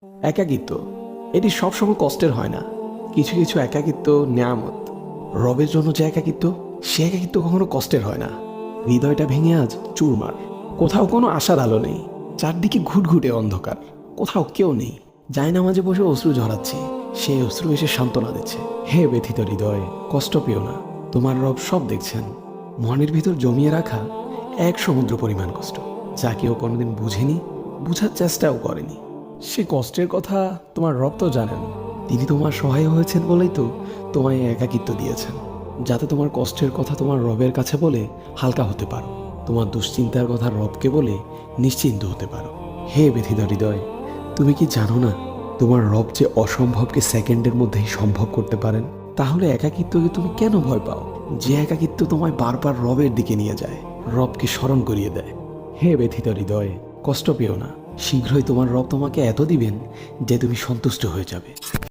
একাকিত্ব এটি সবসময় কষ্টের হয় না। কিছু কিছু একাকিত্ব নেয়ামত। রবের জন্য যে একাকিত্ব, সে একাকিত্ব কখনো কষ্টের হয় না। হৃদয়টা ভেঙে আজ চুরমার। কোথাও কোনো আশার আলো নেই, চারদিকে ঘুটঘুটে অন্ধকার। কোথাও কেউ নেই। জায়নামাজে বসে অশ্রু ঝরাচ্ছি, সেই অশ্রু এসে সান্ত্বনা দিচ্ছে। হে ব্যথিত হৃদয়, কষ্ট পেও না, তোমার রব সব দেখছেন। মনের ভিতর জমিয়ে রাখা এক সমুদ্র পরিমাণ কষ্ট, যা কেউ কোনোদিন বুঝেনি, বুঝার চেষ্টাও করেনি। সে কষ্টের কথা তোমার রব তো জানেন। তিনি তোমার সহায় হয়েছেন বলেই তো তোমায় একাকিত্ব দিয়েছেন, যাতে তোমার কষ্টের কথা তোমার রবের কাছে বলে হালকা হতে পারো, তোমার দুশ্চিন্তার কথা রবকে বলে নিশ্চিন্ত হতে পারো। হে ব্যথিত হৃদয়, তুমি কি জানো না তোমার রব যে অসম্ভবকে সেকেন্ডের মধ্যেই সম্ভব করতে পারেন? তাহলে একাকিত্বকে তুমি কেন ভয় পাও? যে একাকিত্ব তোমায় বারবার রবের দিকে নিয়ে যায়, রবকে স্মরণ করিয়ে দেয়। হে ব্যথিত হৃদয়, কষ্ট পেও না। শীঘ্রই তোমার রব তোমাকে এত দিবেন যে তুমি সন্তুষ্ট হয়ে যাবে।